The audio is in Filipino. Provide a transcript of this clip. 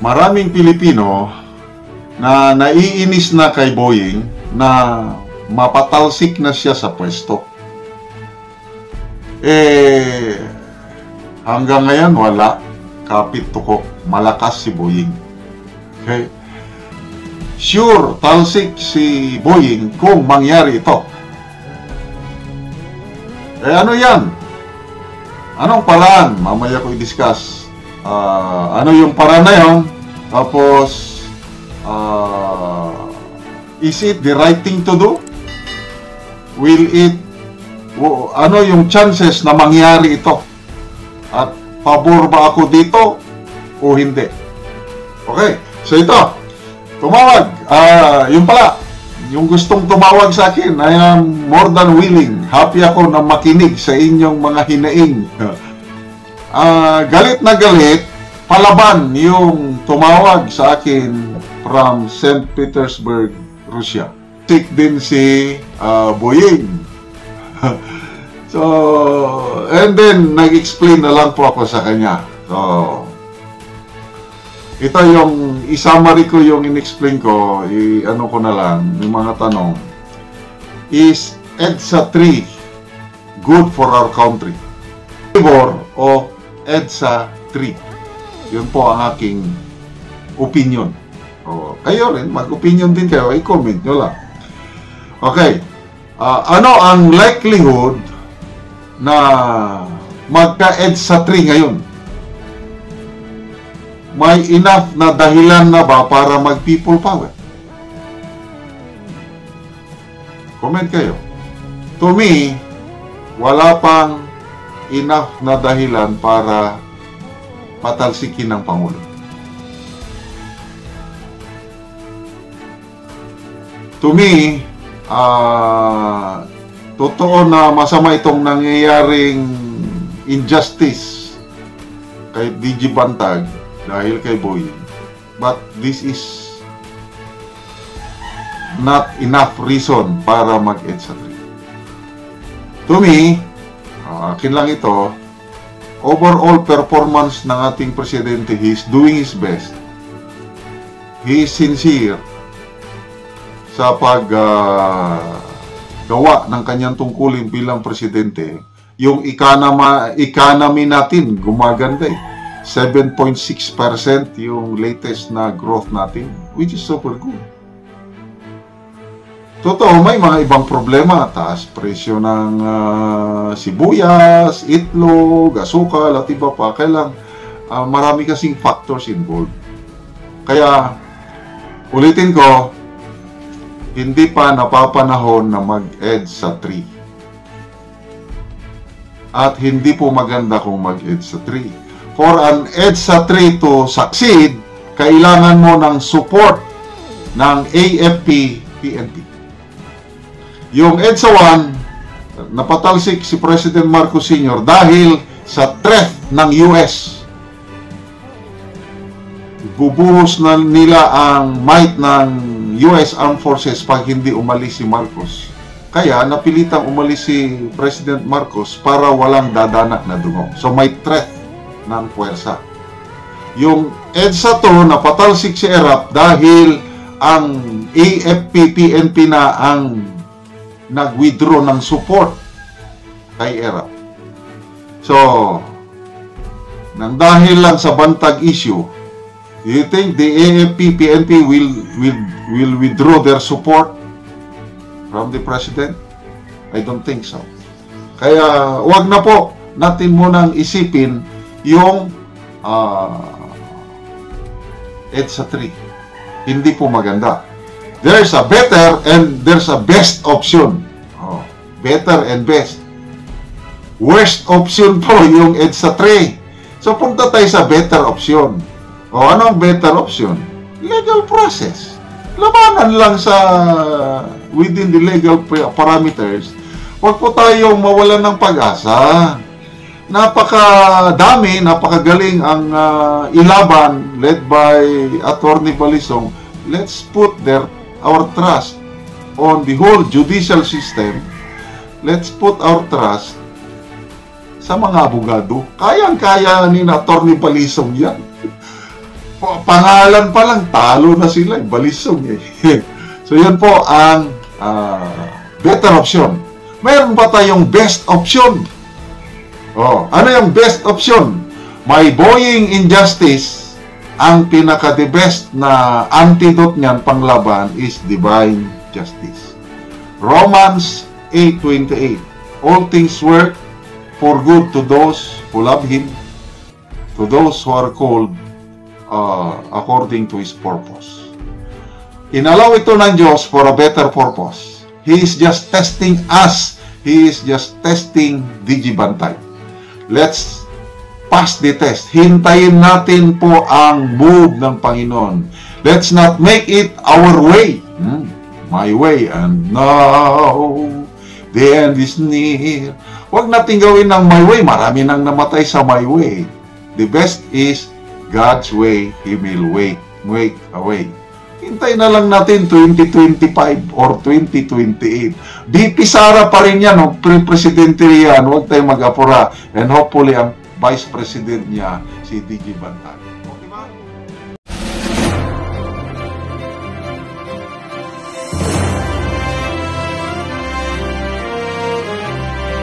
maraming Pilipino na naiinis na kay Boying na mapatalsik na siya sa pwesto. Hanggang ngayon wala. Kapit tukok. Malakas si Boying. Okay? Sure, talsik si Boying kung mangyari ito. Ano yan? Anong paraan? Mamaya ko i-discuss. Ano yung paraan na yun? Tapos, is it the right thing to do? Ano yung chances na mangyari ito? At pabor ba ako dito o hindi? Okay, so ito. Tumawag. Yung pala, yung gustong tumawag sa akin, I am more than willing. Happy ako na makinig sa inyong mga hinaing. Galit na galit, palaban yung tumawag sa akin from St. Petersburg, Russia. Sick din si Boying. So, and then, nag-explain na lang po ako sa kanya. So, ito yung, i-summary ko yung in-explain ko, ano ko na lang, yung mga tanong. Is EDSA 3 good for our country? Favor o EDSA 3? Yun po ang aking opinion. Kayo rin, mag-opinion din kayo, i-comment nyo lang. Okay. Ano ang likelihood na magka-EDSA 3 ngayon? May enough na dahilan na ba para mag-people power? Comment kayo. To me, wala pang enough na dahilan para patalsikin ng Pangulo. To me, totoo na masama itong nangyayaring injustice kay DG Bantag dahil kay Boying. But this is not enough reason para mag-EDSA 3. To me, akin lang ito, overall performance ng ating presidente, he is doing his best. He is sincere sa paggawa ng kanyang tungkulin bilang presidente. Yung economy natin gumaganda 7.6% yung latest na growth natin, which is super good. Totoo, may mga ibang problema. Taas presyo ng sibuyas, itlog, asukal, at iba pa. Kailang marami kasing factors involved. Kaya, ulitin ko, hindi pa napapanahon na mag-EDSA 3. At hindi po maganda kung mag-EDSA 3. For an EDSA 3 to succeed, kailangan mo ng support ng AFP-PNP. Yung EDSA 1, napatalsik si President Marcos Sr. dahil sa threat ng US. Bubuhos na nila ang might ng US Armed Forces pag hindi umalis si Marcos. Kaya napilitang umalis si President Marcos para walang dadanak na dugo. So may threat ng puwersa. Yung EDSA 2 napatalsik si ERAP dahil ang AFP-PNP na ang nag-withdraw ng support kay ERAP. So, nang dahil lang sa Bantag issue, do you think the AFP-PNP will withdraw their support from the President? I don't think so. Kaya, wag na po natin munang isipin yung EDSA 3. Hindi po maganda. There's a better and there's a best option. Better and best. Worst option po yung EDSA 3. So punta tayo sa better option. Anong better option? Legal process. Labanan lang sa within the legal parameters. Huwag po tayong mawalan ng pag-asa. Napakadami, napakagaling ang ilaban led by Attorney Balisong. Let's put our trust on the whole judicial system. Let's put our trust sa mga abogado. Kayang-kaya ni Attorney Balisong yan. Pangalan pa lang, talo na sila, balisog eh. So yun po ang better option. Mayroon pa tayong best option. Oh, ano yung best option? May Boying Injustice, ang pinaka-the best na antidote niyan panglaban is divine justice. Romans 8:28. All things work for good to those who love Him, to those who are called according to His purpose. Inalaw ito ng Diyos for a better purpose. He is just testing us. He is just testing Digibantay. Let's pass the test. Hintayin natin po ang move ng Panginoon. Let's not make it our way. My way, and now the end is near. Huwag natin gawin ng my way. Marami nang namatay sa my way. The best is God's way. He will make a way. Hintay na lang natin 2025 or 2028. BP Sara pa rin yan. Pre-presidente yan. Huwag tayong mag-apura. And hopefully, ang Vice President niya, si Digibantay.